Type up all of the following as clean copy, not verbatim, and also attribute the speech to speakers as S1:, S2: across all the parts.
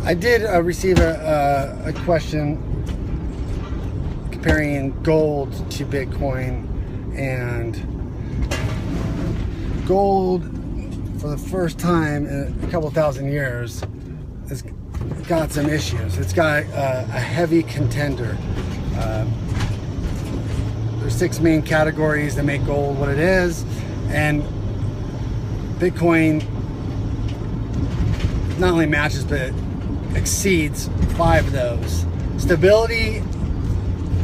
S1: I did receive a question comparing gold to Bitcoin, and gold, for the first time in a couple thousand years, has got some issues. It's got a heavy contender. There's 6 main categories that make gold what it is, and Bitcoin not only matches but exceeds 5 of those. Stability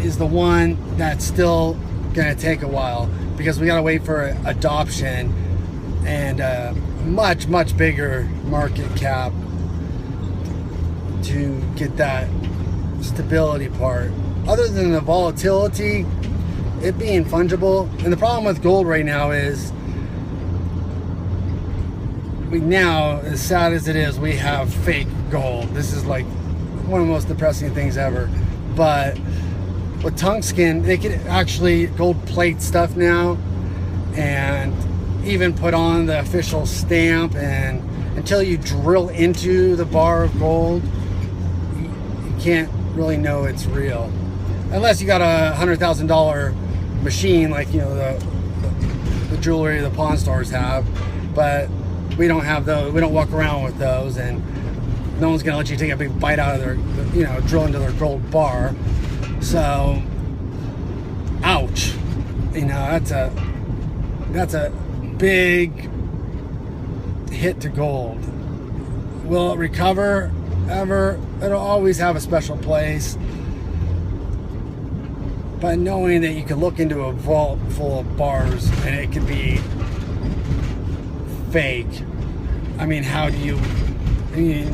S1: is the one that's still going to take a while, because we got to wait for adoption and a much bigger market cap to get that stability part. Other than the volatility, it being fungible. And the problem with gold right now is, now, as sad as it is, we have fake gold. This is like one of the most depressing things ever. But with tungsten, they can actually gold plate stuff now, and even put on the official stamp, and until you drill into the bar of gold, you can't really know it's real, unless you got a $100,000 machine like, you know, the jewelry the pawn stores have. But we don't have those. We don't walk around with those, and no one's gonna let you take a big bite out of their, you know, drill into their gold bar. So, ouch. You know, that's a big hit to gold. Will it recover ever? It'll always have a special place. But knowing that you can look into a vault full of bars and it could be fake, I mean, how do you, I mean,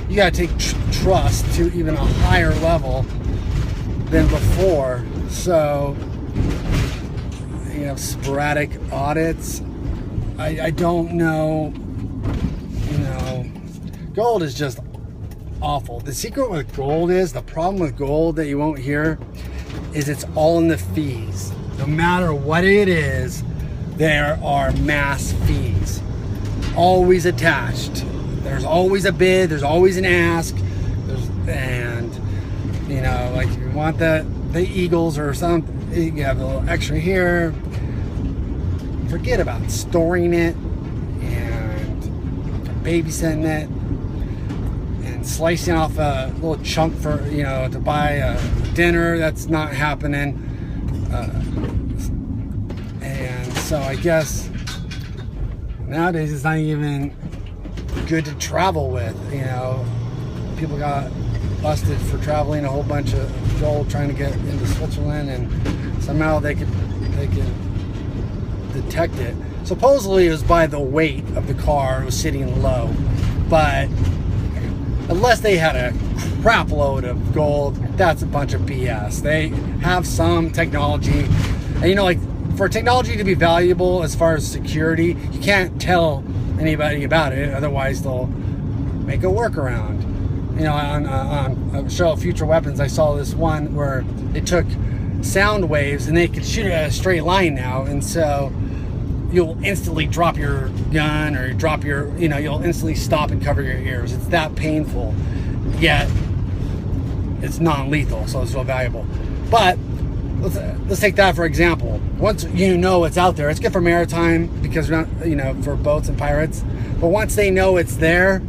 S1: you gotta take trust to even a higher level than before. So, you know, sporadic audits, I don't know, you know, gold is just awful. The secret with gold is, the problem with gold that you won't hear is it's all in the fees. No matter what it is, there are mass fees always attached. There's always a bid, there's always an ask, and you know, like if you want the Eagles or something, you have a little extra here. Forget about storing it and babysitting it and slicing off a little chunk for, you know, to buy a dinner. That's not happening. And so I guess nowadays it's not even good to travel with. You know, people got busted for traveling a whole bunch of gold trying to get into Switzerland, and somehow they could detect it. Supposedly it was by the weight of the car. It was sitting low, but unless they had a crap load of gold, that's a bunch of BS. They have some technology, and you know, like, for technology to be valuable as far as security, you can't tell anybody about it, otherwise they'll make a workaround. You know, on a show of Future Weapons, I saw this one where they took sound waves and they could shoot it at a straight line now, and so you'll instantly drop your gun, or drop your, you know, you'll instantly stop and cover your ears. It's that painful, yet it's non-lethal, so it's so valuable. But let's take that for example. Once you know it's out there, it's good for maritime, because we're not, you know, for boats and pirates. But once they know it's there,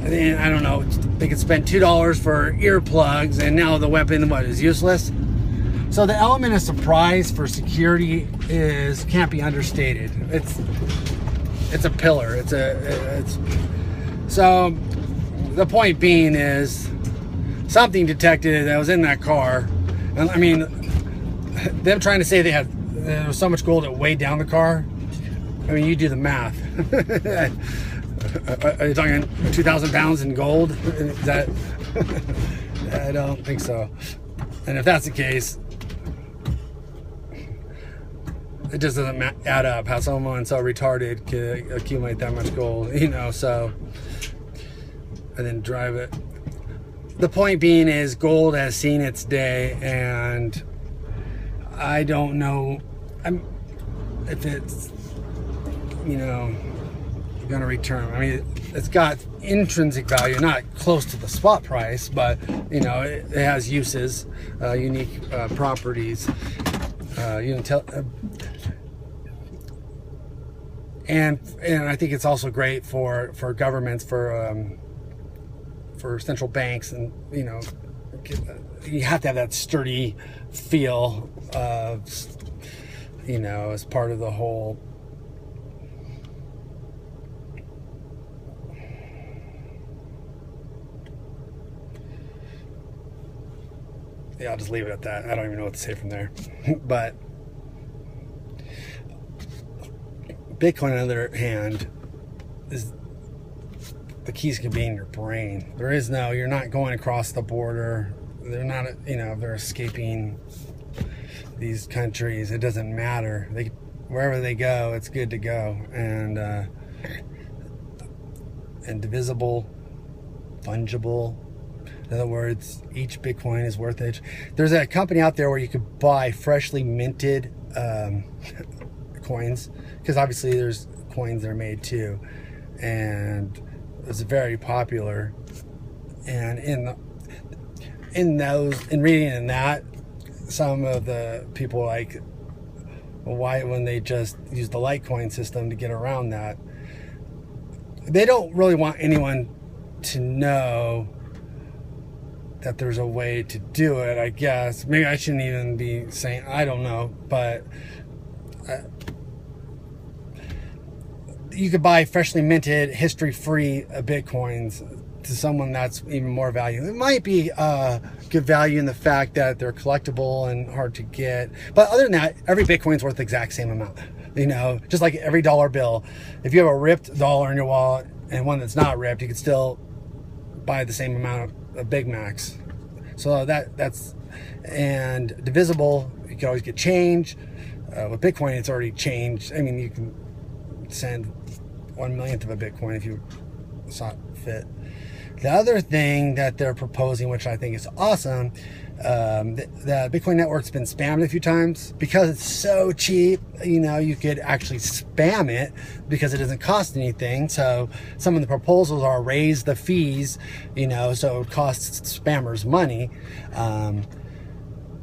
S1: then I don't know, they could spend $2 for earplugs, and now the weapon, what, is useless. So the element of surprise for security can't be understated. It's a pillar. So the point being is, something detected that was in that car, and I mean, them trying to say there was so much gold that weighed down the car. I mean, you do the math. Are you talking 2,000 pounds in gold? Is that? I don't think so. And if that's the case, it just doesn't add up how someone so retarded could accumulate that much gold, you know, so, and then drive it. The point being is, gold has seen its day, and I don't know if it's, you know, going to return. I mean, it's got intrinsic value, not close to the spot price, but you know, it has uses, unique properties. And I think it's also great for governments, for central banks, and you know, you have to have that sturdy feel of, you know, as part of the whole. Yeah, I'll just leave it at that. I don't even know what to say from there. But Bitcoin, on the other hand, is the keys can be in your brain. There is no, you're not going across the border. They're not, you know, they're escaping these countries. It doesn't matter. Wherever they go, it's good to go. And divisible, fungible. In other words, each Bitcoin is worth it. There's a company out there where you could buy freshly minted coins, because obviously there's coins that are made too, and it's very popular. And in reading in that, some of the people like, why, when they just use the Litecoin system to get around that, they don't really want anyone to know that there's a way to do it, I guess. Maybe I shouldn't even be saying, I don't know, but you could buy freshly minted, history-free Bitcoins to someone that's even more value. It might be good value in the fact that they're collectible and hard to get. But other than that, every Bitcoin's worth the exact same amount. You know, just like every dollar bill. If you have a ripped dollar in your wallet and one that's not ripped, you can still buy the same amount of Big Macs. So that's, and divisible, you can always get change. With Bitcoin, it's already changed. I mean, you can send 1/1,000,000th of a Bitcoin if you saw fit. The other thing that they're proposing, which I think is awesome, the Bitcoin network's been spammed a few times because it's so cheap. You know, you could actually spam it because it doesn't cost anything. So some of the proposals are raise the fees, you know, so it costs spammers money.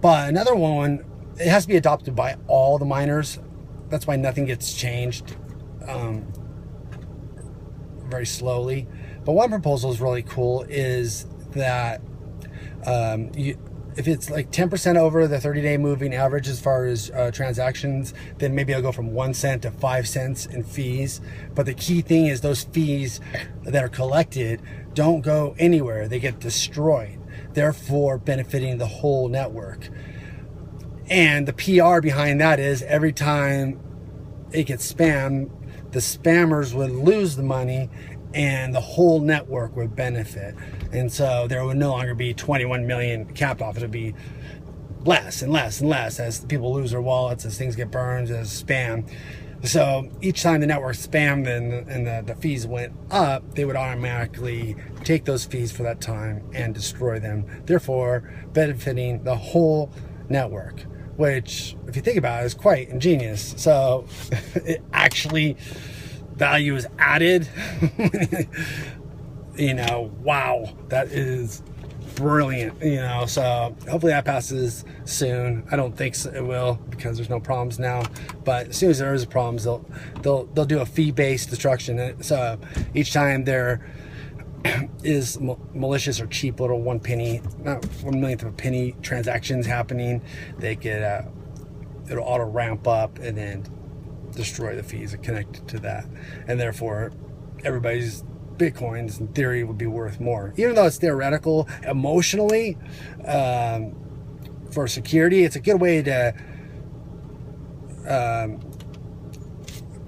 S1: But another one, it has to be adopted by all the miners. That's why nothing gets changed very slowly. But one proposal is really cool, is that if it's like 10% over the 30-day moving average as far as transactions, then maybe I'll go from 1 cent to 5 cents in fees. But the key thing is those fees that are collected don't go anywhere. They get destroyed, therefore benefiting the whole network. And the PR behind that is every time it gets spammed, the spammers would lose the money and the whole network would benefit. And so there would no longer be 21 million capped off. It would be less and less and less as people lose their wallets, as things get burned, as spam. So each time the network spammed and the fees went up, they would automatically take those fees for that time and destroy them, therefore benefiting the whole network, which, if you think about it, is quite ingenious. So it actually, value is added. You know, wow, that is brilliant. You know, so hopefully that passes soon. I don't think it will, because there's no problems now, but as soon as there is problems, they'll do a fee-based destruction. So each time there is malicious or cheap little 1 penny, not 1/1,000,000th of a penny transactions happening, they get it'll auto ramp up and then destroy the fees connected to that, and therefore everybody's Bitcoins in theory would be worth more, even though it's theoretical. Emotionally, for security, it's a good way to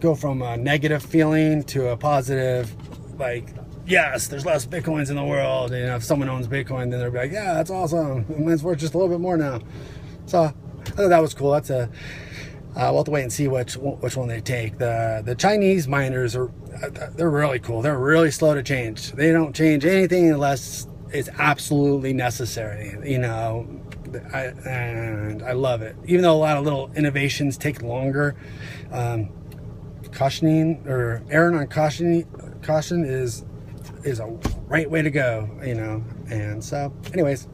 S1: go from a negative feeling to a positive, like, yes, there's less Bitcoins in the world. And if someone owns Bitcoin, then they'll be like, yeah, that's awesome, mine's worth just a little bit more now. So I thought that was cool. That's a we'll have to wait and see which one they take. The Chinese miners they're really cool. They're really slow to change. They don't change anything unless it's absolutely necessary. You know, and I love it. Even though a lot of little innovations take longer, cautioning or erring on caution is a right way to go, you know. And so anyways,